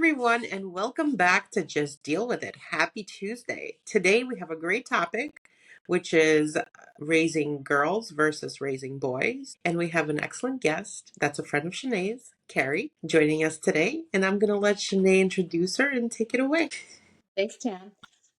everyone, and welcome back to Just Deal With It. Happy Tuesday. Today, we have a great topic, which is raising girls versus raising boys. And we have an excellent guest that's a friend of Shanae's, Kerri, joining us today. And I'm going to let Shanae introduce her and take it away. Thanks, Tam.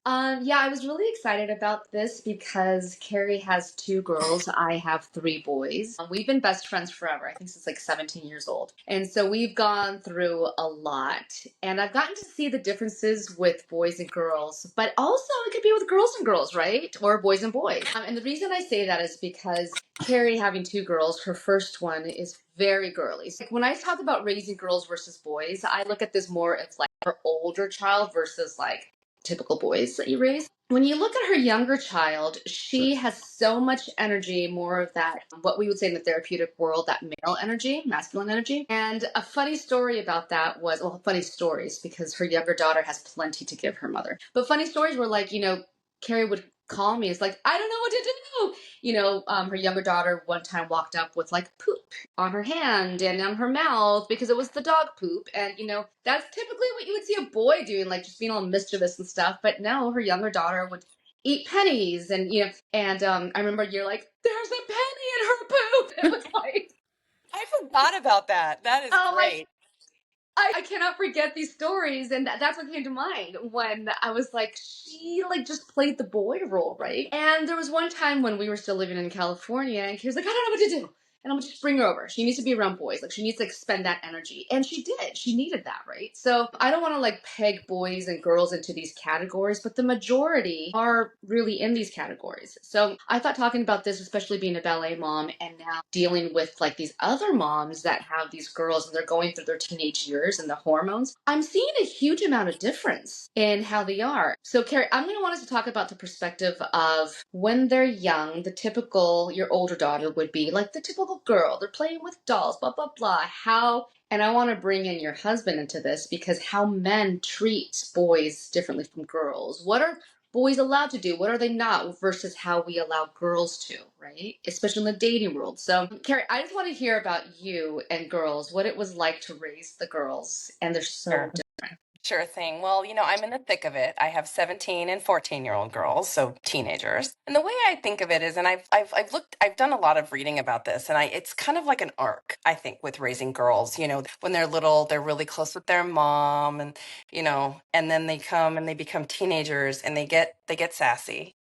Yeah, I was really excited about this because Kerri has two girls. I have three boys. We've been best friends forever. I think since like 17 years old. And so we've gone through a lot. And I've gotten to see the differences with boys and girls, but also it could be with girls and girls, right? Or boys and boys. And the reason I say that is because Kerri having two girls, her first one is very girly. So, like, when I talk about raising girls versus boys, I look at this more as like her older child versus like typical boys that you raise. When you look at her younger child, she has so much energy, more of that, what we would say in the therapeutic world, that male energy, masculine energy. And a funny story about that was, well, funny stories, because her younger daughter has plenty to give her mother. But funny stories were like, Kerri would call me. It's like, I don't know what to do. Her younger daughter one time walked up with like poop on her hand and on her mouth because it was the dog poop. And, that's typically what you would see a boy doing, like just being all mischievous and stuff. But no, her younger daughter would eat pennies. I remember you're like, there's a penny in her poop. And it was like, I forgot about that. That is great. I cannot forget these stories, and that's what came to mind when I was like, she like just played the boy role, right? And there was one time when we were still living in California, and she was like, I don't know what to do. And I'm gonna just bring her over. She needs to be around boys. Like she needs to expend that energy. And she did. She needed that, right? So I don't want to like peg boys and girls into these categories, but the majority are really in these categories. So I thought talking about this, especially being a ballet mom and now dealing with like these other moms that have these girls and they're going through their teenage years and the hormones, I'm seeing a huge amount of difference in how they are. So Kerri, I'm going to want us to talk about the perspective of when they're young, your older daughter would be like the typical girl. They're playing with dolls, blah, blah, blah. And I want to bring in your husband into this because how men treat boys differently from girls. What are boys allowed to do? What are they not versus how we allow girls to, right? Especially in the dating world. So, Kerri, I just want to hear about you and girls, what it was like to raise the girls. And they're so different. Sure thing. Well, I'm in the thick of it. I have 17 and 14-year-old girls, so teenagers. And the way I think of it is, and I've done a lot of reading about this, and it's kind of like an arc, I think, with raising girls. When they're little, they're really close with their mom, and then they come and they become teenagers, and they get sassy.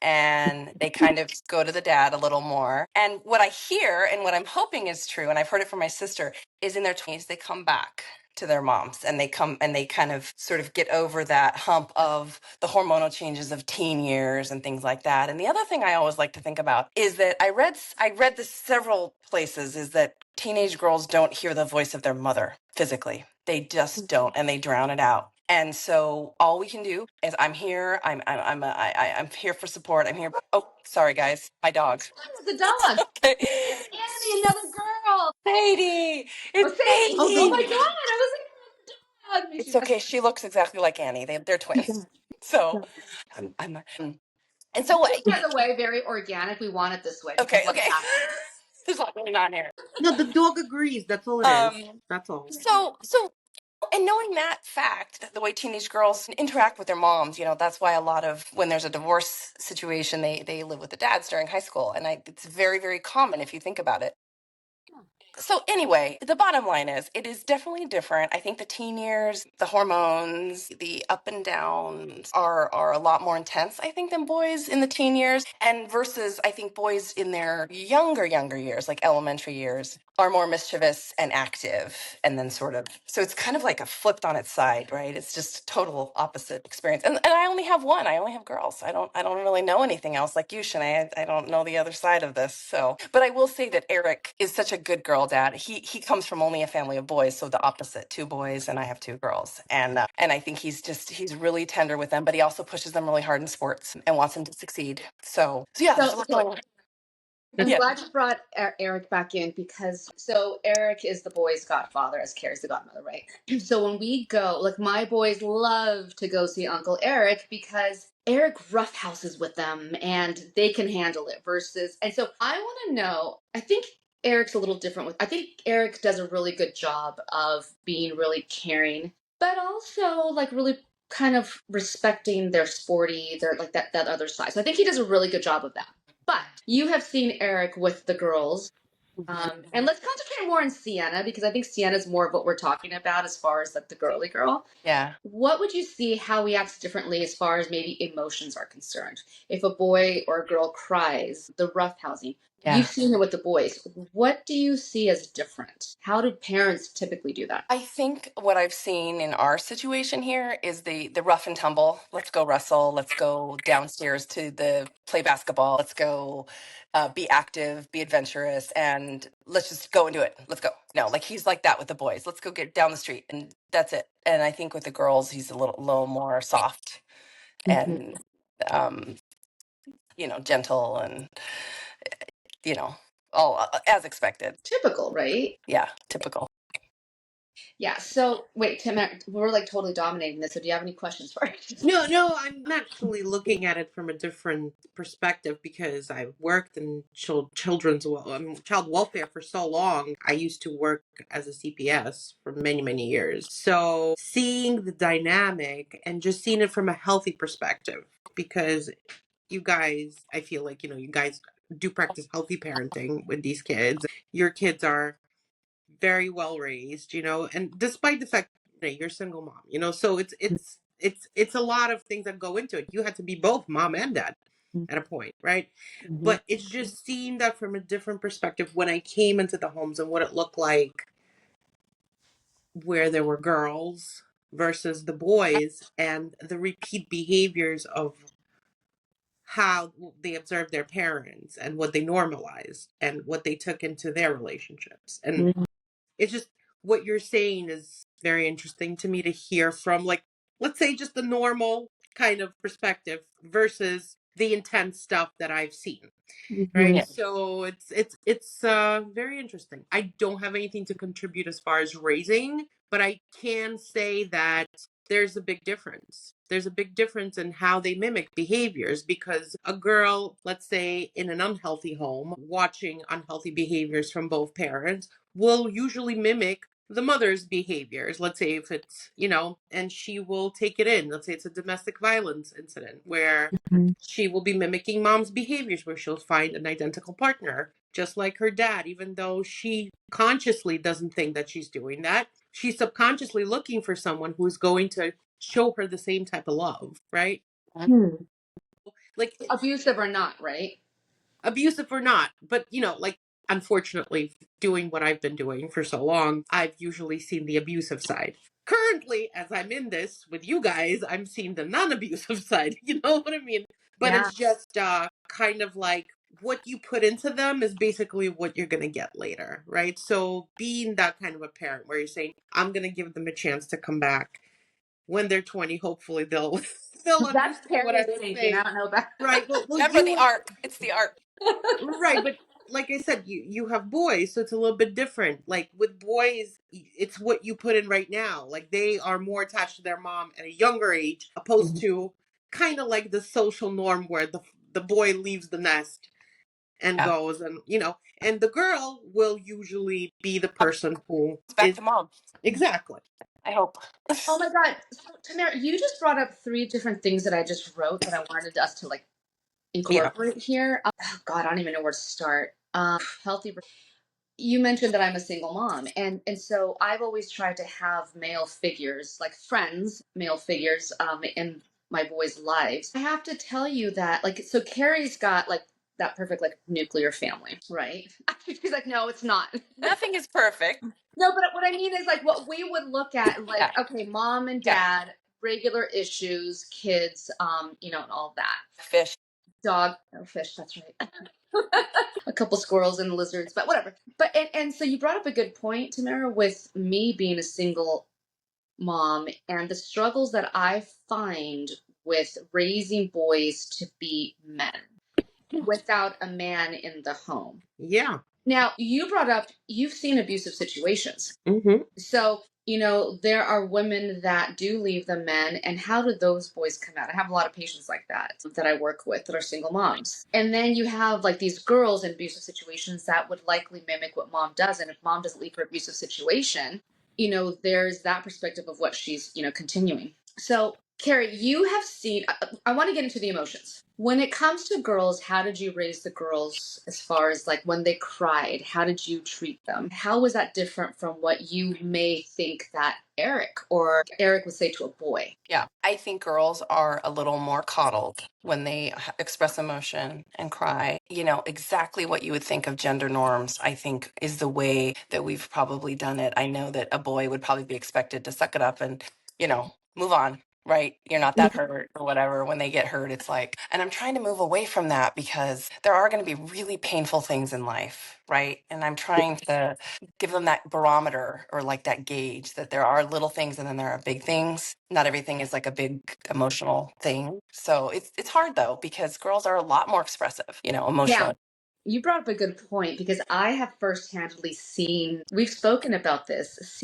And they kind of go to the dad a little more. And what I hear and what I'm hoping is true, and I've heard it from my sister, is in their 20s, they come back to their moms and they kind of sort of get over that hump of the hormonal changes of teen years and things like that. And the other thing I always like to think about is that I read this several places, is that teenage girls don't hear the voice of their mother physically. They just don't, and they drown it out. And so all we can do is I'm here. I'm here for support. I'm here. Oh, sorry guys, my dog. The dog. Okay. It's Annie, another girl. Sadie, it's Sadie. Oh my God! I was like, dog. It's okay. She looks exactly like Annie. They're twins. So, and so what? By the way, very organic. We want it this way. Okay. There's a lot going on here. No, the dog agrees. That's all it is. That's all. So, and knowing that fact, the way teenage girls interact with their moms, that's why a lot of when there's a divorce situation, they live with the dads during high school, and it's very, very common if you think about it. So anyway, the bottom line is it is definitely different. I think the teen years, the hormones, the up and downs are a lot more intense, I think, than boys in the teen years. And versus, I think boys in their younger years, like elementary years, are more mischievous and active. And then so it's kind of like a flipped on its side, right? It's just total opposite experience. And I only have one. I only have girls. I don't really know anything else like you, Shanae. I don't know the other side of this. So, but I will say that Eric is such a good girl dad. He comes from only a family of boys, so the opposite, two boys, and I have two girls. And I think he's really tender with them, but he also pushes them really hard in sports and wants them to succeed. So yeah. I'm glad you brought Eric back in because Eric is the boy's godfather as Kerri's the godmother, right? So when we go, like my boys love to go see Uncle Eric because Eric roughhouses with them and they can handle it and so I want to know, I think Eric's a little different I think Eric does a really good job of being really caring, but also like really kind of respecting their sporty, their like that other side. So I think he does a really good job of that. But you have seen Eric with the girls. And let's concentrate more on Sienna because I think Sienna's more of what we're talking about as far as like the girly girl. Yeah. What would you see how he acts differently as far as maybe emotions are concerned? If a boy or a girl cries, the roughhousing. Yeah. You've seen it with the boys. What do you see as different? How do parents typically do that? I think what I've seen in our situation here is the rough and tumble. Let's go wrestle. Let's go downstairs to the play basketball. Let's go be active, be adventurous, and let's just go and do it. Let's go. No, like he's like that with the boys. Let's go get down the street, and that's it. And I think with the girls, he's a little more soft and um, gentle and all as expected. Typical, right? Yeah, typical. Yeah. So wait, Tim, we're like totally dominating this. So do you have any questions for us? No, I'm actually looking at it from a different perspective because I've worked in child welfare for so long. I used to work as a CPS for many, many years. So seeing the dynamic and just seeing it from a healthy perspective, because you guys, I feel like, you guys do practice healthy parenting with these kids. Your kids are very well raised, and despite the fact that you're a single mom, so it's a lot of things that go into it. You had to be both mom and dad at a point, right? But it's just seeing that from a different perspective when I came into the homes and what it looked like where there were girls versus the boys and the repeat behaviors of how they observed their parents and what they normalized and what they took into their relationships. And it's just what you're saying is very interesting to me to hear from, like, let's say just the normal kind of perspective versus the intense stuff that I've seen. Right. Yeah. So it's very interesting. I don't have anything to contribute as far as raising, but I can say that there's a big difference. There's a big difference in how they mimic behaviors because a girl, let's say in an unhealthy home, watching unhealthy behaviors from both parents will usually mimic the mother's behaviors. Let's say if it's, and she will take it in. Let's say it's a domestic violence incident where she will be mimicking mom's behaviors, where she'll find an identical partner, just like her dad, even though she consciously doesn't think that she's doing that. She's subconsciously looking for someone who's going to show her the same type of love, right? Like Abusive or not, right? abusive or not, but like unfortunately, doing what I've been doing for so long, I've usually seen the abusive side. Currently, as I'm in this with you guys, I'm seeing the non-abusive side. You know what I mean? But Yeah. it's just kind of like what you put into them is basically what you're going to get later, right? So being that kind of a parent where you're saying, I'm going to give them a chance to come back when they're 20, hopefully they'll they'll That's understand what I Kerri's was thinking. I saying. don't know about. Right. Well, Remember the arc. It's the arc. right, but like I said, you have boys, so it's a little bit different. Like with boys, it's what you put in right now. Like they are more attached to their mom at a younger age, opposed to kind of like the social norm where the boy leaves the nest and Yeah. goes, and and the girl will usually be the person who It's back is to mom. exactly. I hope. Oh my God. So, Tamara, you just brought up three different things that I just wrote that I wanted us to like Yeah. incorporate here. Oh God, I don't even know where to start. Healthy. You mentioned that I'm a single mom, and so I've always tried to have male figures, like friends, male figures, in my boys' lives. I have to tell you that, like, so Carrie's got like that perfect like nuclear family, right? She's like, no, it's not. Nothing is perfect. No, but what I mean is like what we would look at, like, Yeah. okay, mom and Yeah. dad, regular issues, kids, and all that. Fish. Dog, oh, fish, that's right. A couple squirrels and lizards, but whatever. But and so you brought up a good point, Tamara, with me being a single mom and the struggles that I find with raising boys to be men without a man in the home. Yeah. Now, you brought up you've seen abusive situations. Mm-hmm. So, there are women that do leave the men, and how do those boys come out? I have a lot of patients like that I work with that are single moms. And then you have like these girls in abusive situations that would likely mimic what mom does. And if mom doesn't leave her abusive situation, there's that perspective of what she's, continuing. So, Kerri, you have seen, I want to get into the emotions. When it comes to girls, how did you raise the girls as far as like when they cried? How did you treat them? How was that different from what you may think that Eric would say to a boy? Yeah, I think girls are a little more coddled when they express emotion and cry. Exactly what you would think of gender norms, I think, is the way that we've probably done it. I know that a boy would probably be expected to suck it up and, move on. Right? You're not that hurt or whatever. When they get hurt, it's like, and I'm trying to move away from that because there are going to be really painful things in life. Right? And I'm trying to give them that barometer or like that gauge that there are little things and then there are big things. Not everything is like a big emotional thing. So it's hard though, because girls are a lot more expressive, Yeah. emotionally. You brought up a good point because I have firsthandly seen, we've spoken about this.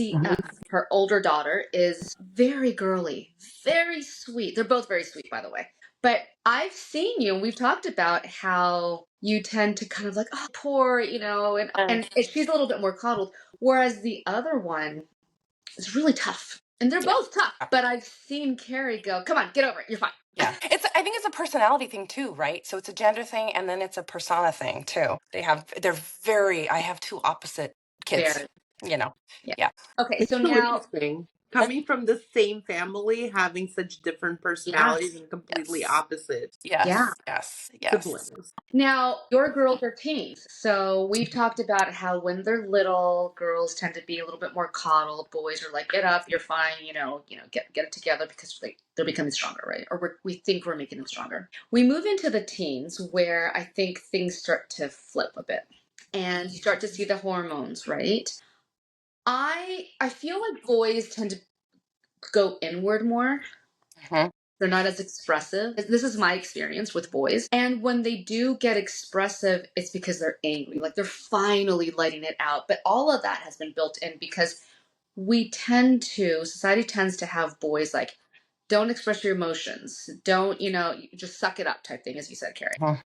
Her older daughter is very girly, very sweet. They're both very sweet, by the way. But I've seen you, and we've talked about how you tend to kind of like, oh, poor, and she's a little bit more coddled. Whereas the other one is really tough. And they're Yeah. both tough. But I've seen Kerri go, come on, get over it. You're fine. Yeah. I think it's a personality thing too, right? So it's a gender thing and then it's a persona thing too. I have two opposite kids, Very. Yeah. Yeah. Okay, It's so so now, interesting. Coming from the same family, having such different personalities yes, and completely Yes. opposite yeah. Yes. siblings. Now, your girls are teens. So we've talked about how when they're little, girls tend to be a little bit more coddled. Boys are like, get up, you're fine, get it together because they're becoming stronger, right? Or we think we're making them stronger. We move into the teens where I think things start to flip a bit. And you start to see the hormones, right? I feel like boys tend to go inward more. Mhm. They're not as expressive. This is my experience with boys. And when they do get expressive, it's because they're angry. Like they're finally letting it out. But all of that has been built in because society tends to have boys like, don't express your emotions. Don't, just suck it up type thing, as you said, Kerri. Mhm.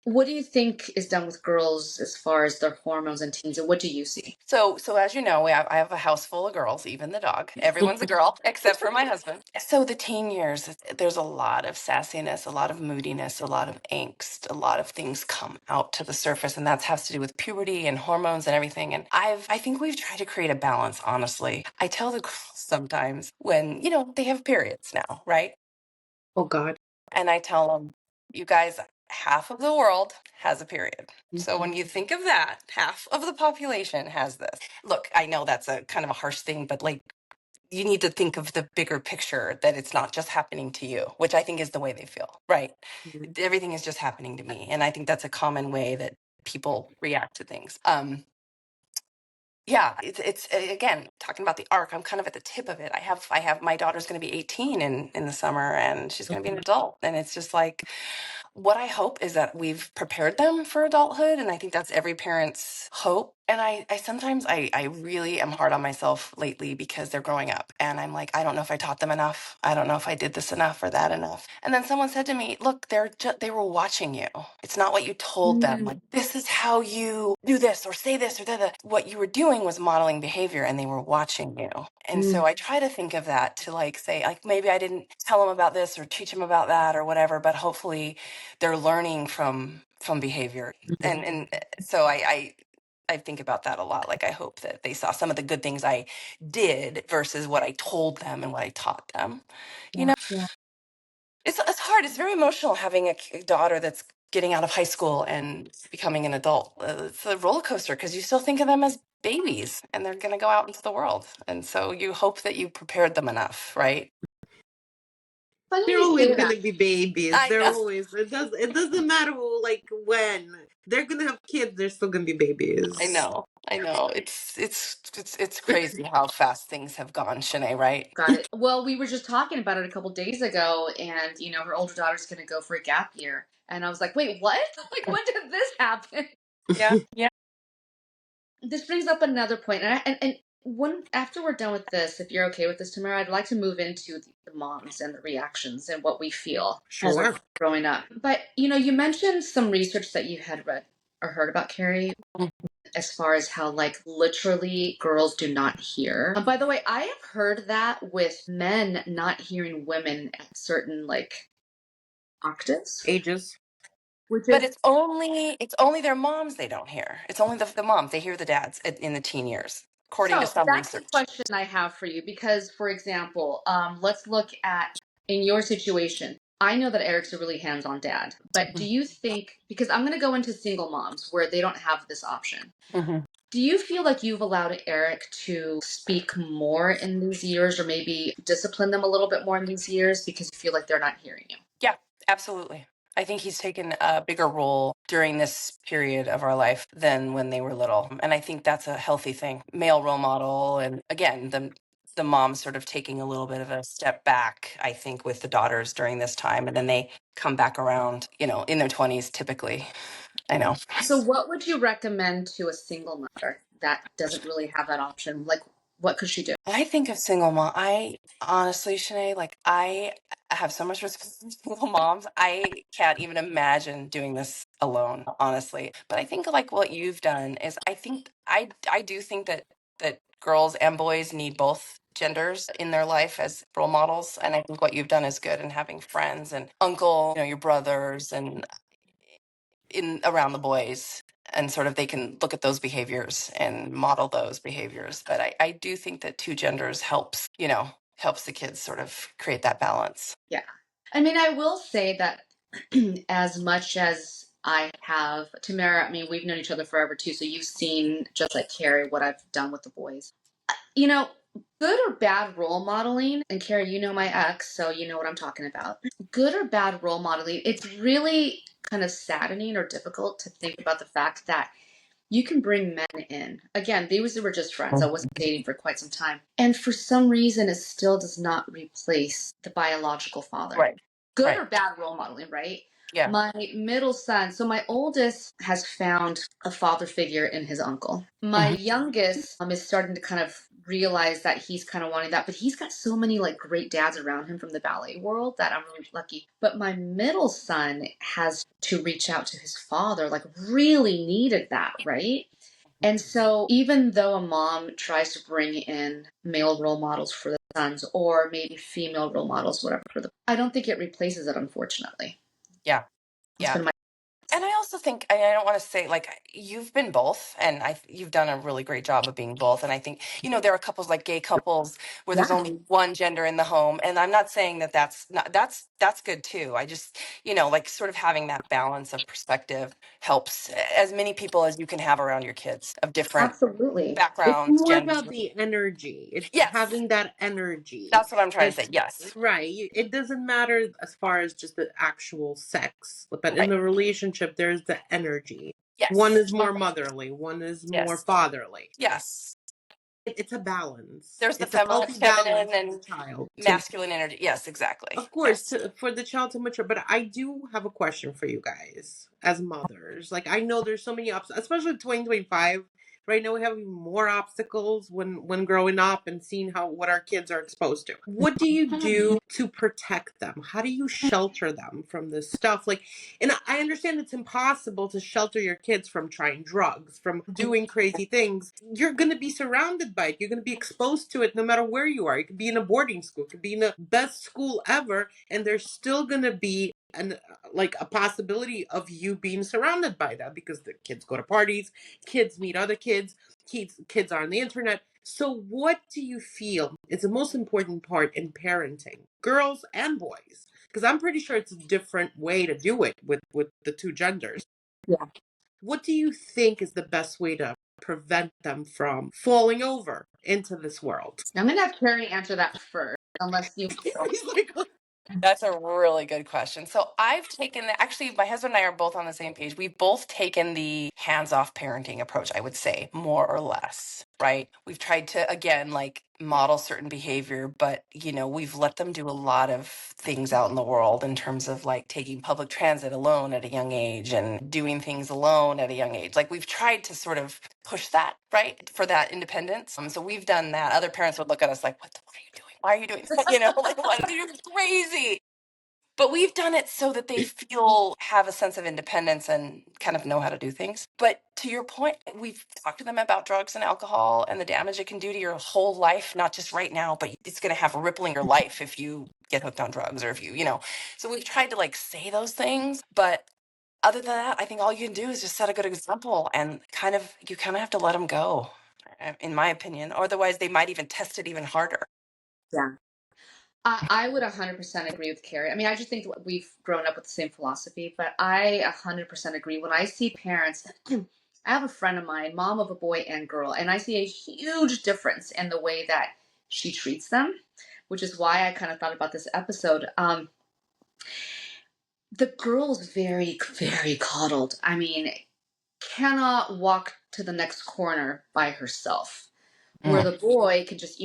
What do you think is done with girls as far as their hormones and teens? And what do you see? So as you know, I have a house full of girls, even the dog. Everyone's a girl except for my husband. So the teen years, there's a lot of sassiness, a lot of moodiness, a lot of angst, a lot of things come out to the surface, and that has to do with puberty and hormones and everything. And I think we've tried to create a balance, honestly. I tell the girls sometimes when, they have periods now, right? Oh God. And I tell them, you guys, half of the world has a period. So when Mhm. you think of that, half of the population has this. Look, I know that's a kind of a harsh thing, but like you need to think of the bigger picture that it's not just happening to you, which I think is the way they feel, right? Mhm. Everything is just happening to me. And I think that's a common way that people react to things. Yeah, it's again talking about the arc. I'm kind of at the tip of it. I have my daughter's going to be 18 in the summer, and she's going to be an adult, and it's just like what I hope is that we've prepared them for adulthood. And I think that's every parent's hope. And I sometimes I really am hard on myself lately because they're growing up. And I'm like, I don't know if I taught them enough. I don't know if I did this enough or that enough. And then someone said to me, look, they were watching you. It's not what you told them. Like, this is how you do this or say this or that. What you were doing was modeling behavior and they were watching you. And so I try to think of that to like say, like, maybe I didn't tell them about this or teach them about that or whatever, but hopefully they're learning from behavior. And so I think about that a lot. Like I hope that they saw some of the good things I did versus what I told them and what I taught them. You know, Yeah. it's hard. It's very emotional having a daughter that's getting out of high school and becoming an adult. It's a roller coaster because you still think of them as babies and they're going to go out into the world. And so you hope that you prepared them enough, right? Funny They're you always say that. gonna be babies. I They're know. always it doesn't matter like when. They're gonna have kids, they're still gonna be I babies. know. I know. It's crazy how fast things have gone, Shanae, right? Got it. Well, we were just talking about it a couple days ago, and her older daughter's going to go for a gap year, and I was like, "Wait, what? Like, when did this happen?" Yeah. Yeah. This brings up another point, and when after we're done with this, if you're okay with this, Tamara, I'd like to move into the moms and the reactions and what we feel as our Sure. growing up. But you mentioned some research that you had read. or heard about, Kerri, as far as how like literally girls do not hear. By the way, I have heard that with men not hearing women at certain like octaves, Ages. which But is it's only their moms they don't hear. It's only the moms. They hear the dads in the teen years, according to so some that's the research. question I have for you because, for example, let's look at in your situation. I know that Eric's a really hands-on dad, but do you think because I'm going to go into single moms where they don't have this option. Mm-hmm. Do you feel like you've allowed Eric to speak more in these years or maybe discipline them a little bit more in these years because you feel like they're not hearing you? Yeah, absolutely. I think he's taken a bigger role during this period of our life than when they were little. And I think that's a healthy thing. Male role model. And again, the moms sort of taking a little bit of a step back, I think, with the daughters during this time. And then they come back around, in their 20s typically. I know. So, what would you recommend to a single mother that doesn't really have that option? Like, what could she do? I think of single mom. I honestly, Shanae, like I have so much respect for single moms. I can't even imagine doing this alone, honestly. But I think like what you've done is I think I do think that girls and boys need both genders in their life as role models. And I think what you've done is good and having friends and uncle, your brothers and in around the boys and sort of they can look at those behaviors and model those behaviors. But I do think that two genders helps the kids sort of create that balance. Yeah. I mean, I will say that as much as I have, Tamara, I mean, we've known each other forever too. So you've seen, just like Kerri, what I've done with the boys. You know, good or bad role modeling, and Kerri, you know my ex, so you know what I'm talking about. Good or bad role modeling, it's really kind of saddening or difficult to think about the fact that you can bring men in. Again, these were just friends. I wasn't dating for quite some time. And for some reason, it still does not replace the biological father. Right. Good Right. or bad role modeling, right? Yeah. My middle son, so my oldest has found a father figure in his uncle. My Mhm. youngest is starting to kind of realize that he's kind of wanting that, but he's got so many like great dads around him from the ballet world that I'm really lucky. But my middle son has to reach out to his father, like really needed that, right? And so even though a mom tries to bring in male role models for the sons or maybe female role models, whatever, I don't think it replaces it, unfortunately. Yeah. That's Yeah. been my And I also think I don't want to say like you've been both, and you've done a really great job of being both. And I think there are couples like gay couples where there's yeah, only one gender in the home, and I'm not saying that that's good too. I just like sort of having that balance of perspective helps as many people as you can have around your kids of different absolutely. It's backgrounds, more genders. about the energy. It's Yes, having that energy. that's what I'm trying to say. It's Yes, right. It doesn't matter as far as just the actual sex, but in right. the relationship, there's the energy. One Yes, is more motherly, one is more yes, fatherly. yes. It's a balance. There's the It's a healthy feminine balance for the and child to, masculine energy. Yes, exactly. of course, Yes. for the child to mature. But I do have a question for you guys as mothers. Like I know there's so many obstacles, especially 2025. Right now we have even more obstacles when growing up and seeing how what our kids are exposed to. What do you do to protect them? How do you shelter them from this stuff? Like, and I understand it's impossible to shelter your kids from trying drugs, from doing crazy things. You're going to be surrounded by it. You're going to be exposed to it no matter where you are. You could be in a boarding school, it could be in the best school ever, and there's still going to be an like a possibility of you being surrounded by that because the kids go to parties, kids meet other kids are on the internet. So what do you feel is the most important part in parenting, girls and boys? Because I'm pretty sure it's a different way to do it with the two genders. Yeah. What do you think is the best way to prevent them from falling over into this world? I'm going to have Kerri answer that first, unless you. He's like, That's a really good question. So I've taken actually, my husband and I are both on the same page. We've both taken the hands-off parenting approach, I would say, more or less, right? We've tried to, again, like model certain behavior, but, we've let them do a lot of things out in the world in terms of like taking public transit alone at a young age and doing things alone at a young age. Like we've tried to sort of push that, right, for that independence. So we've done that. Other parents would look at us like, what are you doing? Why are you doing that? Like, what? You're crazy. But we've done it so that they have a sense of independence and kind of know how to do things. But to your point, we've talked to them about drugs and alcohol and the damage it can do to your whole life, not just right now, but it's going to have a ripple in your life if you get hooked on drugs or if you. So we've tried to like say those things, but other than that, I think all you can do is just set a good example and you kind of have to let them go, in my opinion. Otherwise, they might even test it even harder. Yeah. I would 100% agree with Carrie. I mean, I just think we've grown up with the same philosophy, but I 100% agree. When I see parents, I have a friend of mine, mom of a boy and girl, and I see a huge difference in the way that she treats them, which is why I kind of thought about this episode. The girl's very, very coddled. I mean, cannot walk to the next corner by herself, where Mm. the boy can just,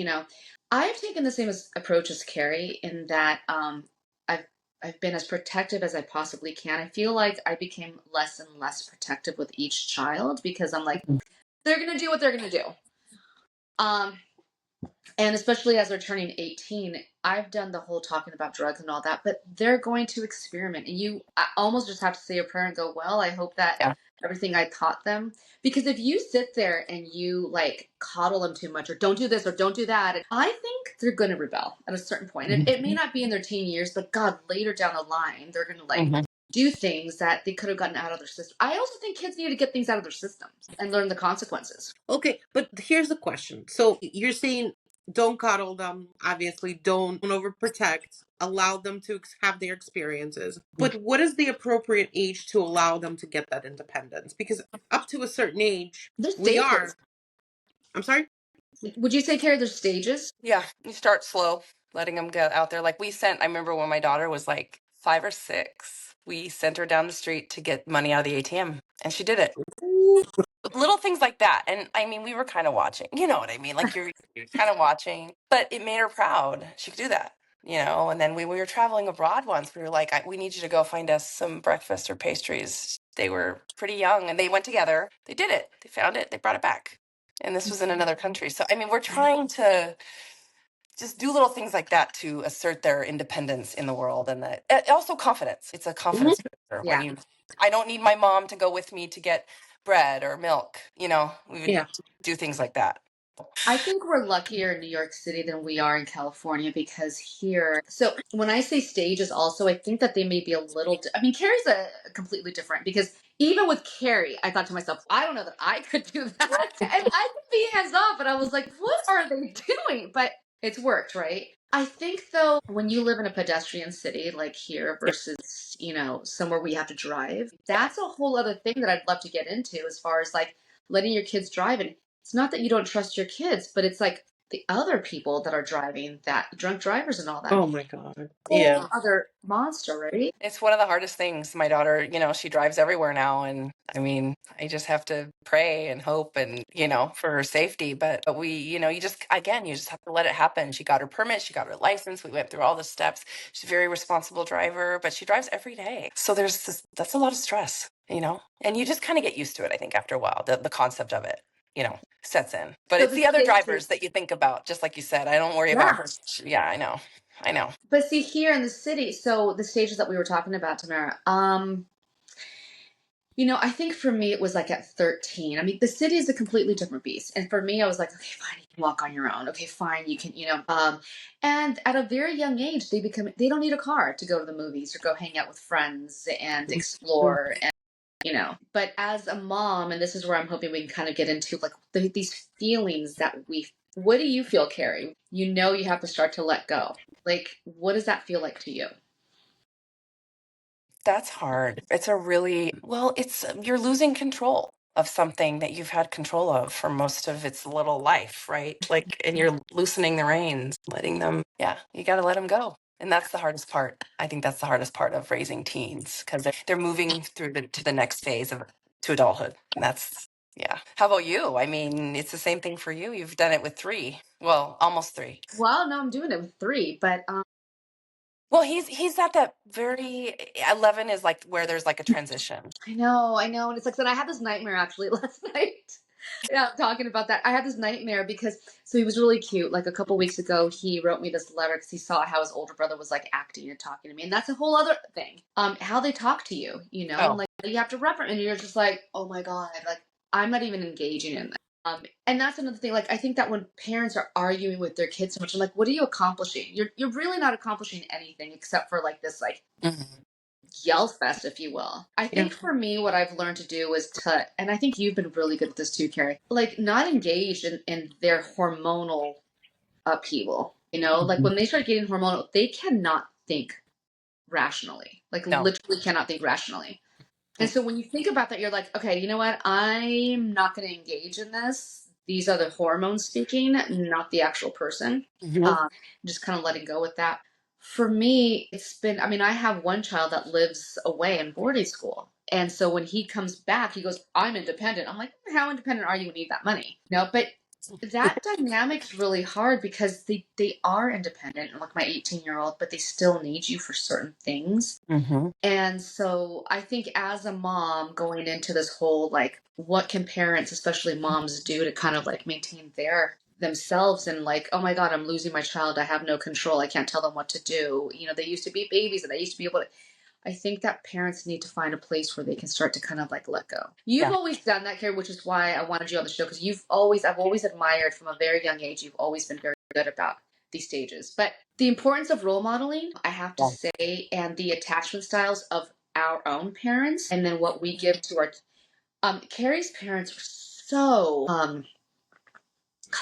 I've taken the same approach as Carrie in that I've I've been as protective as I possibly can. I feel like I became less and less protective with each child because I'm like, they're gonna do what they're gonna do. Um, and especially as they're turning 18, I've done the whole talking about drugs and all that, but they're going to experiment. And I almost just have to say a prayer and go, well, I hope that Yeah. everything I taught them, because if you sit there and you like coddle them too much or don't do this or don't do that, I think they're going to rebel at a certain point. It may not be in their teen years, but God, later down the line, they're going to like Mhm. do things that they could have gotten out of their system. I also think kids need to get things out of their systems and learn the consequences. Okay, but here's the question. So you're saying don't coddle them, obviously, don't overprotect, allow them to have their experiences. But what is the appropriate age to allow them to get that independence? Because up to a certain age, There's we stages. are. I'm sorry? Would you say, Carrie, there's stages? Yeah, you start slow, letting them get out there. Like I remember when my daughter was like 5 or 6, we sent her down the street to get money out of the ATM, and she did it. Little things like that. And I mean, we were kind of watching, you know what I mean? Like you're kind of watching, but it made her proud. She could do that, And then we were traveling abroad once. We were like, we need you to go find us some breakfast or pastries. They were pretty young and they went together. They did it. They found it. They brought it back. And this was in another country. So, I mean, we're trying to just do little things like that to assert their independence in the world, and that also confidence. It's a Mhm. confidence booster when Yeah. I don't need my mom to go with me to get bread or milk. We would Yeah. do things like that. I think we're luckier in New York City than we are in California because here, so when I say stages, also, I think that they may be a little, I mean, Carrie's a completely different because even with Kerri, I thought to myself, I don't know that I could do that. And I could be hands off, but I was like, what are they doing? But it's worked, right? I think though, when you live in a pedestrian city like here Yeah. versus, somewhere where you have to drive, that's a whole other thing that I'd love to get into as far as like letting your kids drive. And it's not that you don't trust your kids, but it's like the other people that are driving, that drunk drivers and all that Oh my God. Yeah. whole other monster, right? It's one of the hardest things. My daughter, she drives everywhere now. And I mean, I just have to pray and hope and, for her safety. But you just have to let it happen. She got her permit, she got her license. We went through all the steps. She's a very responsible driver, but she drives every day. So that's a lot of stress. And you just kind of get used to it, I think, after a while, the concept of it, sets in. But So it's the the other stages, drivers that you think about, just like you said. I don't worry about yeah. her. Yeah, I know. I know. But see, here in the city, so the stages that we were talking about, Tamara, I think for me it was like at 13. I mean, the city is a completely different beast. And for me, I was like, okay, fine, you can walk on your own. Okay, fine, you can, and at a very young age, they don't need a car to go to the movies or go hang out with friends and explore. But as a mom, and this is where I'm hoping we can kind of get into like these feelings what do you feel, Carrie? You have to start to let go. Like, what does that feel like to you? That's hard. You're losing control of something that you've had control of for most of its little life, right? Like, and you're loosening the reins, letting them, yeah, you got to let them go. And that's the hardest part. I think that's the hardest part of raising teens because they're moving to the next phase to adulthood. And yeah. How about you? I mean, it's the same thing for you. You've done it with 3. Well, almost 3. Well, no, I'm doing it with 3, but Well, he's at that very 11 is like where there's like a transition. I know, and it's like that. I had this nightmare actually last night. Yeah, talking about that. I had this nightmare because so he was really cute. Like a couple weeks ago, he wrote me this letter because he saw how his older brother was like acting and talking to me, and that's a whole other thing. How they talk to you, and Oh. like you have to reference, and you're just like, oh my god, like I'm not even engaging in that. And that's another thing. Like I think that when parents are arguing with their kids so much, I'm like, what are you accomplishing? You're really not accomplishing anything except for like this like Mhm. yell fest, if you will. I Yeah. think for me, what I've learned to do is to, and I think you've been really good at this too, Kerri, like not engage in their hormonal upheaval. Like Mhm. when they start getting hormonal, they cannot think rationally, like No. literally cannot think rationally. And Mm. so when you think about that, you're like, okay, you know what? I'm not going to engage in this. These are the hormones speaking, not the actual person. Mhm. Um, just kind of letting go with that. For me, it's been, I mean, I have one child that lives away in boarding school. And so when he comes back, he goes, I'm independent. I'm like, how independent are you when you need that money? But that dynamic's really hard because they are independent, like my 18-year-old, but they still need you for certain things. Mhm. And so I think as a mom going into this whole like what can parents, especially moms, do to kind of like maintain their themselves and like, oh my God, I'm losing my child. I have no control. I can't tell them what to do. They used to be babies and they used to be able to. I think that parents need to find a place where they can start to kind of like let go. You've Yeah. always done that, Kerri, which is why I wanted you on the show because I've always admired from a very young age. You've always been very good about these stages. But the importance of role modeling, I have to Yeah. say, and the attachment styles of our own parents, and then what we give to our. Kerri's parents were so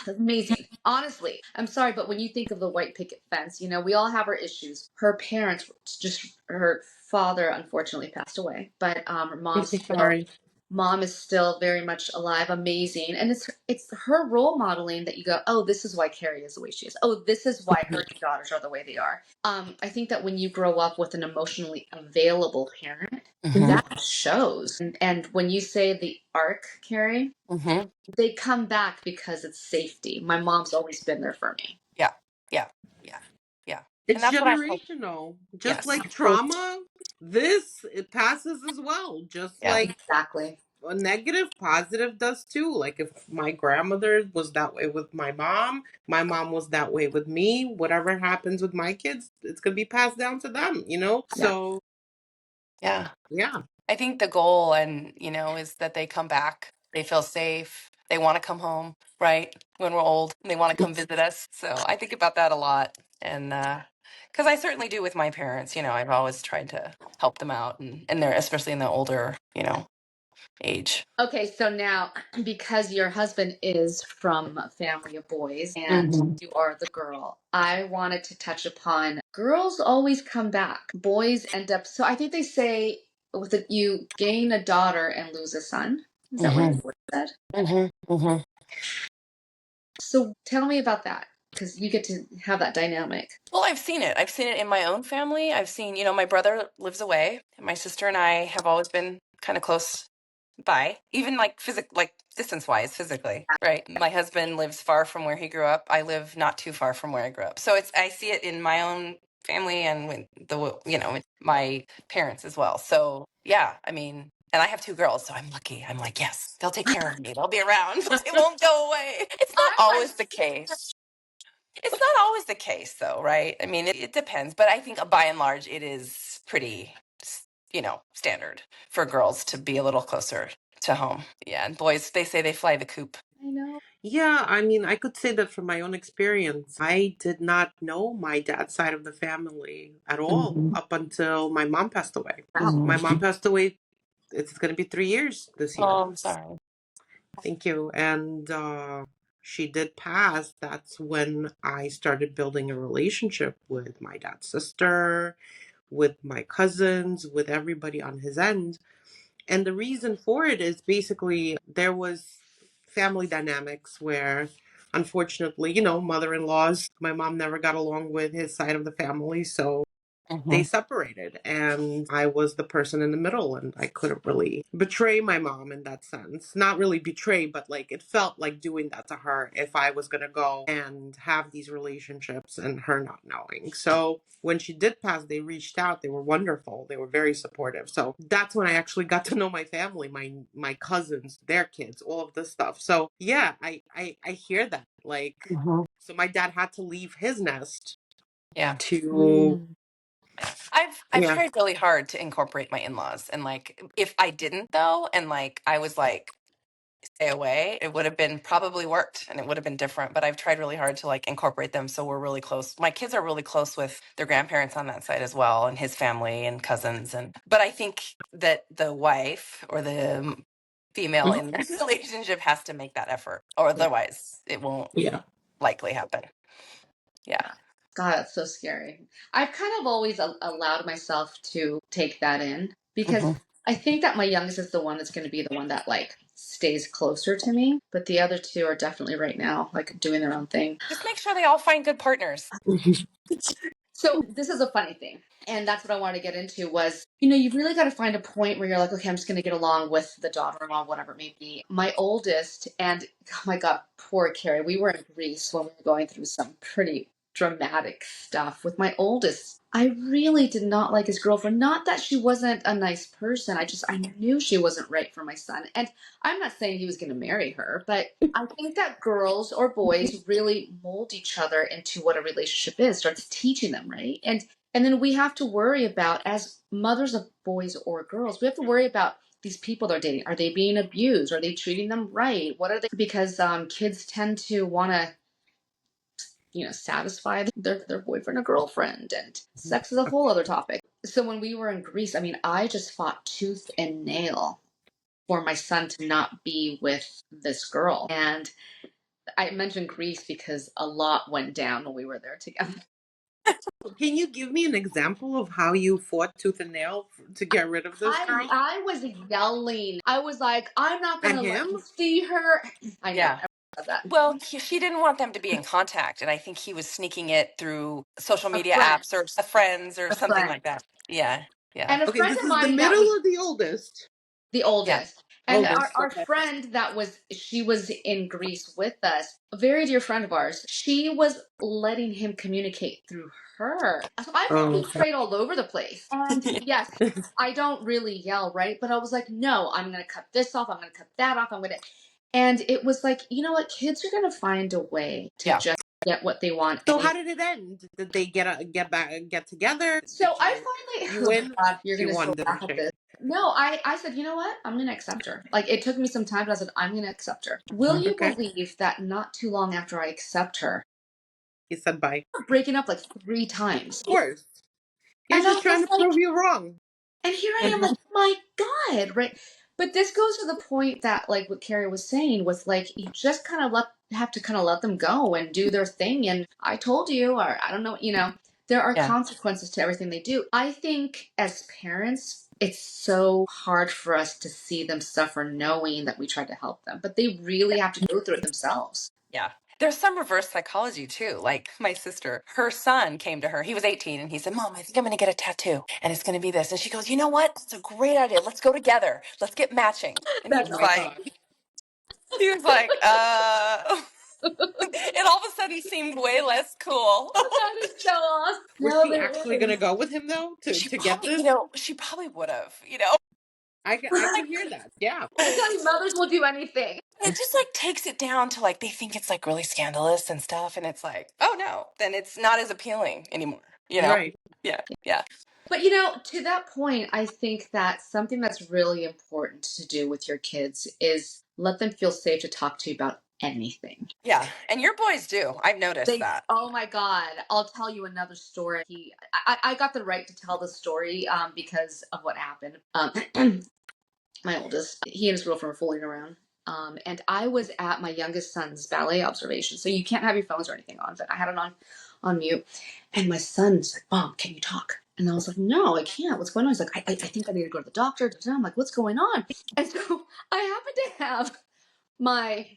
amazing. Honestly, I'm sorry, but when you think of the white picket fence, we all have our issues. Her parents, just her father, unfortunately passed away, but her Sorry. mom is still very much alive, amazing, and it's her role modeling that you go, oh, this is why Kerri is the way she is. Oh, this is why her two daughters are the way they are. I think that when you grow up with an emotionally available parent, Mhm. that shows. And when you say the arc, Kerri, Mhm. they come back because it's safety. My mom's always been there for me. Yeah. Yeah. Yeah. Yeah. And It's that's what I hope. generational. Just Yes. like trauma, it passes as well. Just Yeah. like Exactly. a negative, positive does too. Like if my grandmother was that way with my mom was that way with me, whatever happens with my kids, it's gonna be passed down to them. Yeah. So Yeah. yeah. I think the goal is that they come back, they feel safe, they want to come home, right? When we're old, and they want to come visit us. So I think about that a lot. And because I certainly do with my parents, I've always tried to help them out and they're especially in the older, age. Okay, so now because your husband is from a family of boys and Hmm. you are the girl, I wanted to touch upon girls always come back. Boys end up, so I think they say with it, you gain a daughter and lose a son. Is that Hmm. what it said? Hmm. Hmm. So tell me about that because you get to have that dynamic. Well, I've seen it. I've seen it in my own family. I've seen, my brother lives away. And my sister and I have always been kind of close by, even like like distance wise, physically, right? My husband lives far from where he grew up. I live not too far from where I grew up. So I see it in my own family and with with my parents as well. So yeah, I mean, and I have two girls, so I'm lucky. I'm like, yes, they'll take care of me. They'll be around. They won't go away. It's not I'm like, always the case. It's not always the case, though, right? I mean, it depends, but I think by and large, it is pretty, standard for girls to be a little closer to home. Yeah, and boys, they say they fly the coop. I know. Yeah, I mean, I could say that from my own experience. I did not know my dad's side of the family at all Hmm. up until my mom passed away. Wow. My mom Hmm. passed away, it's going to be 3 years this year. Oh, I'm sorry. Thank you. And she did pass. That's when I started building a relationship with my dad's sister, with my cousins, with everybody on his end. And the reason for it is basically there was family dynamics where unfortunately, mother-in-laws, my mom never got along with his side of the family. So they separated, and I was the person in the middle, and I couldn't really betray my mom in that sense. Not really betray, but like it felt like doing that to her if I was going to go and have these relationships and her not knowing. So when she did pass, they reached out. They were wonderful. They were very supportive. So that's when I actually got to know my family, my cousins, their kids, all of this stuff. So yeah, I hear that. Like, so my dad had to leave his nest Yeah. to I've yeah. tried really hard to incorporate my in-laws, and like if I didn't though, and like I was like stay away, it would have been probably worked and it would have been different. But I've tried really hard to like incorporate them, so we're really close. My kids are really close with their grandparents on that side as well, and his family and cousins. And but I think that the wife or the female in the relationship has to make that effort, or otherwise it won't Yeah. likely happen. Yeah. God, that's so scary. I've kind of always allowed myself to take that in because I think that my youngest is the one that's going to be the one that like stays closer to me, but the other two are definitely right now like doing their own thing. Just make sure they all find good partners. So this is a funny thing. And that's what I wanted to get into was, you know, you've really got to find a point where you're like, okay, I'm just going to get along with the daughter-in-law, whatever it may be. My oldest, and oh my God, poor Kerri, we were in Greece when we were going through some pretty dramatic stuff with my oldest. I really did not like his girlfriend. Not that she wasn't a nice person. I knew she wasn't right for my son. And I'm not saying he was going to marry her, but I think that girls or boys really mold each other into what a relationship is, starts teaching them, right? And then we have to worry about, as mothers of boys or girls, we have to worry about these people they're dating. Are they being abused? Are they treating them right? What are they? Because kids tend to want to, you know, satisfy their boyfriend or girlfriend, and sex is a whole other topic. So when we were in Greece, I mean, I just fought tooth and nail for my son to not be with this girl. And I mentioned Greece because a lot went down when we were there together. Can you give me an example of how you fought tooth and nail to get rid of this girl? I was yelling. I was like, I'm not At gonna let him? you see her. I know. Yeah. I said that. Well, she didn't want them to be in contact, and I think he was sneaking it through social A media friend. apps or friends or A something friend. like that. Yeah, yeah, And a Okay, friend this of is the mine that middle was or the oldest? the yeah, oldest. And yeah, Oldest, our okay. friend that was, she was in Greece with us, a very dear friend of ours, she was letting him communicate through her. So I Oh, straight all over the place. And yes, I don't really yell, right? But I was like, no, I'm going to cut this off. I'm going to cut that off. And it was like, you know what? Kids are going to find a way to yeah. just get what they want. so how did it end? Did they get together? So Did I you finally, you oh my win? God, you're She going to won, still laugh didn't at she? this. No, I said, you know what? I'm going to accept her. Like, it took me some time, but I said, I'm going to accept her. Will you Okay. believe that not too long after I accept her, He said bye. we're breaking up like 3 times? Of course. He's And I just trying was to like, prove you wrong. and here I am, like, my God, right? But this goes to the point that, like, what Kerri was saying was like, you just kind of have to kind of let them go and do their thing. And I told you, or I don't know, you know, there are Yeah. consequences to everything they do. I think as parents, it's so hard for us to see them suffer knowing that we tried to help them, but they really have to go through it themselves. Yeah. There's some reverse psychology too. Like my sister, her son came to her. He was 18 and he said, Mom, I think I'm going to get a tattoo and it's going to be this. And she goes, you know what? It's a great idea. Let's go together. Let's get matching. And Oh my God. he was like, and all of a sudden seemed way less cool. That is so awesome. Was No, she there actually is. gonna go with him though She to get probably, this? she probably would have, I can hear that. Yeah. I'm telling you, mothers will do anything. It just like takes it down to like they think it's like really scandalous and stuff, and it's like, oh no, then it's not as appealing anymore. Right. Yeah, yeah, But you know, to that point, I think that something that's really important to do with your kids is let them feel safe to talk to you about anything. yeah. And your boys do. I've noticed that. Oh my God, I'll tell you another story. I got the right to tell the story because of what happened. My oldest, he and his girlfriend were fooling around. And I was at my youngest son's ballet observation. So you can't have your phones or anything on, but I had it on mute. And my son's like, Mom, can you talk? And I was like, no, I can't. What's going on? He's like, I think I need to go to the doctor. I'm like, what's going on? And so I happen to have my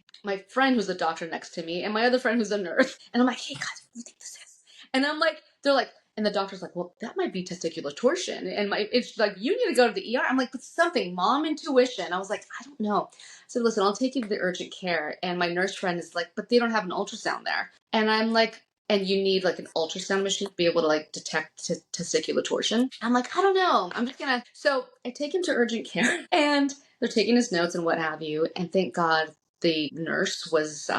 friend who's a doctor next to me and my other friend who's a nurse. And I'm like, hey guys, what do you think this is? And I'm like, they're like, And the doctor's like, well, that might be testicular torsion. And it's like, you need to go to the ER. I'm like, but something, mom intuition. I was like, I don't know. I said, listen, I'll take you to the urgent care. And my nurse friend is like, but they don't have an ultrasound there. And I'm like, and you need like an ultrasound machine to be able to like detect testicular torsion. I'm like, I don't know. I'm just gonna. So I take him to urgent care, and they're taking his notes and what have you. And thank God the nurse was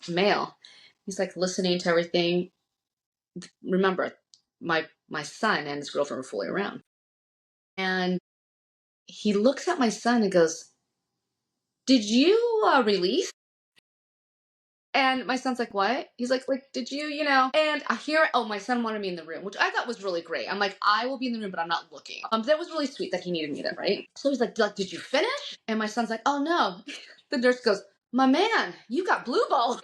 male. He's like listening to everything. Remember, my son and his girlfriend were fully around, and he looks at my son and goes, "Did you release?" And my son's like, what? He's like, did you, And I hear, oh, my son wanted me in the room, which I thought was really great. I'm like, I will be in the room, but I'm not looking. That was really sweet that he needed me there, right? So he's like, did you finish? And my son's like, oh, no. The nurse goes, my man, you got blue balls.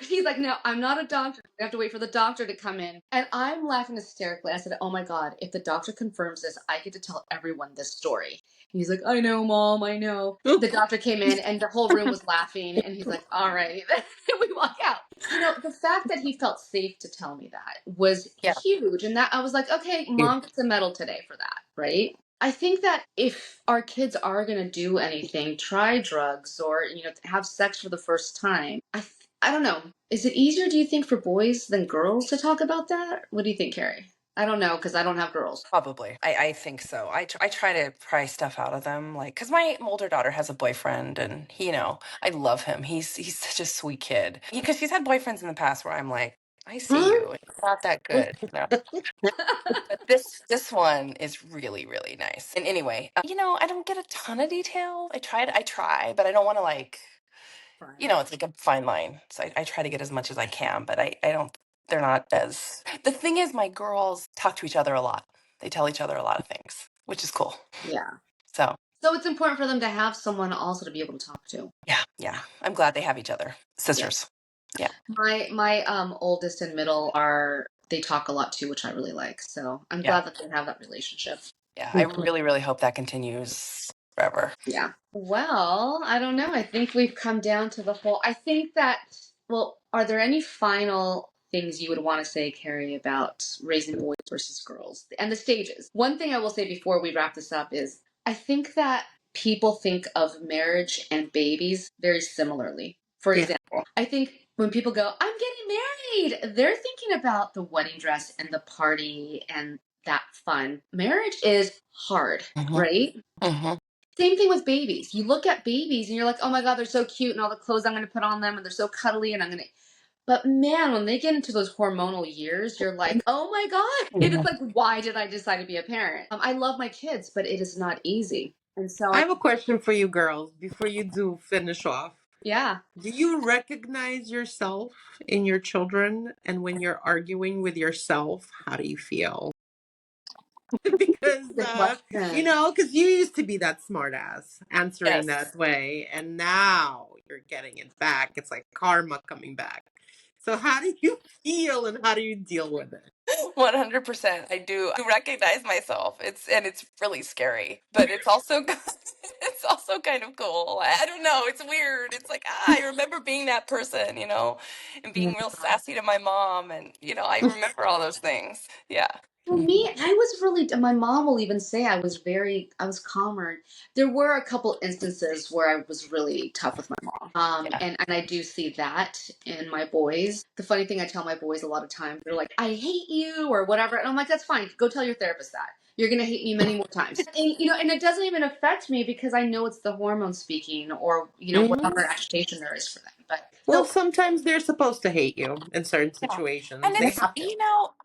He's like, no, I'm not a doctor. I have to wait for the doctor to come in. And I'm laughing hysterically. I said, oh my God, if the doctor confirms this, I get to tell everyone this story. And he's like, I know, Mom, I know. The doctor came in and the whole room was laughing. And he's like, all right. And we walk out. The fact that he felt safe to tell me that was Yeah, huge. And that I was like, okay, Mom gets a medal today for that, right? I think that if our kids are going to do anything, try drugs or, have sex for the first time, I don't know. Is it easier, do you think, for boys than girls to talk about that? What do you think, Kerri? I don't know, because I don't have girls. probably. I think so. I try to pry stuff out of them, like, because my older daughter has a boyfriend, and I love him. He's such a sweet kid. Because she's had boyfriends in the past where I'm like, I see you. It's not that good. But this one is really, really nice. And anyway, I don't get a ton of detail. I try, but I don't want to like, it's like a fine line. So I try to get as much as I can, but I don't, they're not as, the thing is my girls talk to each other a lot. They tell each other a lot of things, which is cool. Yeah. So So it's important for them to have someone also to be able to talk to. yeah. I'm glad they have each other. Sisters. Yeah. My oldest and middle they talk a lot too, which I really like. So I'm Yeah. glad that they have that relationship. Yeah. I really, really hope that continues forever. Yeah. Well, I don't know. I think we've come down to I think that, well, are there any final things you would want to say, Kerri, about raising boys versus girls and the stages? One thing I will say before we wrap this up is I think that people think of marriage and babies very similarly. For Yeah. example, I think when people go, I'm getting married, they're thinking about the wedding dress and the party and that fun. Marriage is hard, right? Same thing with babies. You look at babies and you're like, oh my God, they're so cute and all the clothes I'm going to put on them and they're so cuddly and but man, when they get into those hormonal years, you're like, oh my God. It is like, why did I decide to be a parent? I love my kids, but it is not easy. And so I have a question for you girls before you do finish off. yeah. Do you recognize yourself in your children? And when you're arguing with yourself, how do you feel? Because, Good question. because you used to be that smart ass answering Yes. that way. And now you're getting it back. It's like karma coming back. So, how do you feel and how do you deal with it? 100%. I do recognize myself. It's really scary, but it's also it's also kind of cool. I don't know. It's weird. It's like, I remember being that person, and being real sassy to my mom, and I remember all those things. Yeah. For me, I was really, my mom will even say I was calmer. There were a couple instances where I was really tough with my mom. Yeah. And I do see that in my boys. The funny thing I tell my boys a lot of times, they're like, I hate you or whatever. And I'm like, that's fine. Go tell your therapist that. You're going to hate me many more times. And it doesn't even affect me because I know it's the hormones speaking or, Mhm. whatever agitation there is for them. But Well, so, sometimes they're supposed to hate you in certain Yeah. And situations. They it's, have to.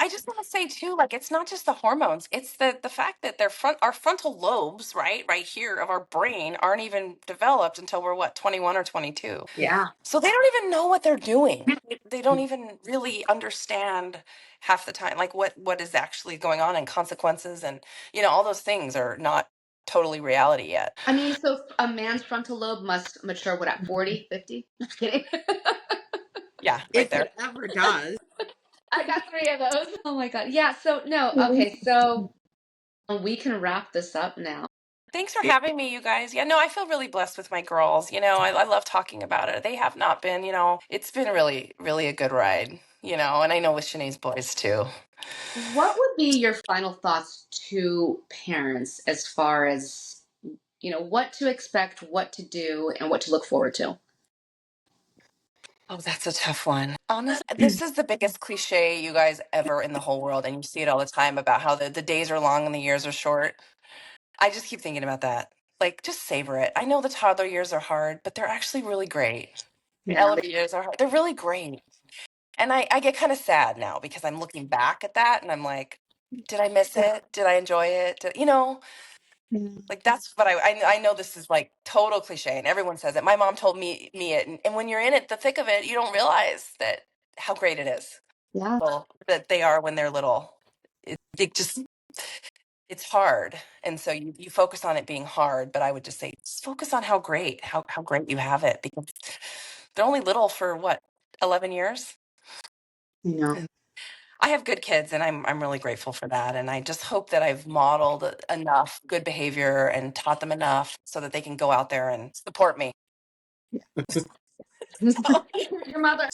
I just want to say too, like, it's not just the hormones. It's the fact that our frontal lobes, right here of our brain aren't even developed until we're 21 or 22. yeah. So they don't even know what they're doing. They don't even really understand half the time, like what is actually going on and consequences, and all those things are not totally reality yet. I mean, so a man's frontal lobe must mature, what, at 40, 50? Just kidding. Yeah, right If there. it ever does. I got 3 of those. Oh my God. Yeah. So, no. Okay. So we can wrap this up now. Thanks for having me, you guys. Yeah, no, I feel really blessed with my girls. I love talking about it. They have not been, it's been really, really a good ride. you know, and I know with Shanae's boys too. What would be your final thoughts to parents as far as, what to expect, what to do, and what to look forward to? Oh, that's a tough one. Honestly, this is the biggest cliche you guys ever in the whole world, and you see it all the time about how the days are long and the years are short. I just keep thinking about that. Like, just savor it. I know the toddler years are hard, but they're actually really great. The Yeah, elevator years are hard. They're really great. And I get kind of sad now because I'm looking back at that and I'm like, did I miss it? Did I enjoy it? You know, like that's what I know this is like total cliche and everyone says it. My mom told me it. And when you're in it, the thick of it, you don't realize that how great it is. yeah, Well, that they are when they're little. It just, it's hard. And so you focus on it being hard, but I would just say, just focus on how great you have it because they're only little for what, 11 years? you know. I have good kids and I'm really grateful for that. And I just hope that I've modeled enough good behavior and taught them enough so that they can go out there and support me. So, Your mother.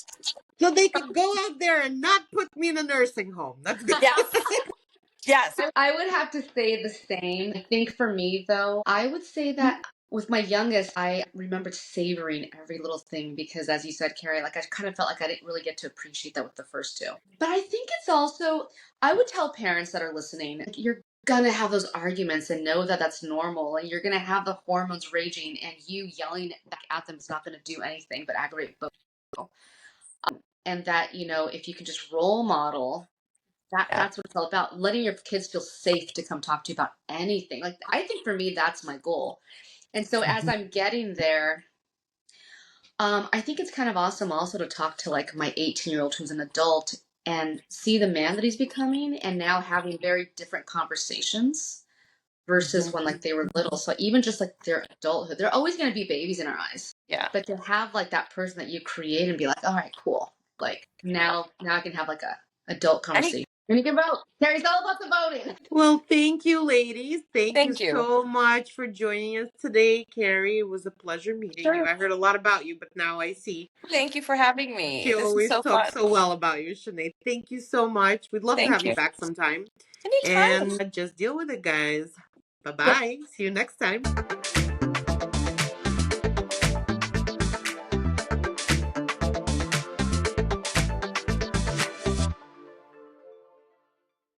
So they could go out there and not put me in a nursing home. That's good. yes. Yes. I would have to say the same. I think for me, though, I would say that with my youngest, I remembered savoring every little thing because, as you said, Carrie, like I kind of felt like I didn't really get to appreciate that with the first two. But I think it's also, I would tell parents that are listening, like, you're gonna have those arguments and know that that's normal, and you're gonna have the hormones raging, and you yelling back at them is not gonna do anything but aggravate both. And that, if you can just role model Yeah. that's what it's all about. Letting your kids feel safe to come talk to you about anything. Like, I think for me, that's my goal. And so as I'm getting there, I think it's kind of awesome also to talk to like my 18-year-old who's an adult and see the man that he's becoming and now having very different conversations versus when like they were little. So even just like their adulthood, they're always going to be babies in our eyes. Yeah. But to have like that person that you create and be like, all right, cool. Like now I can have like a adult conversation. And you can vote. Carrie's all about the voting. Well, thank you, ladies. Thank you Thank you. so much for joining us today, Kerri. It was a pleasure meeting you. Sure. I heard a lot about you, but now I see. Thank you for having me. She This is always so talks fun. so well about you, Shanae. Thank you so much. We'd love to Thank have you you. back sometime. Anytime. And just deal with it, guys. Bye-bye. See you next time.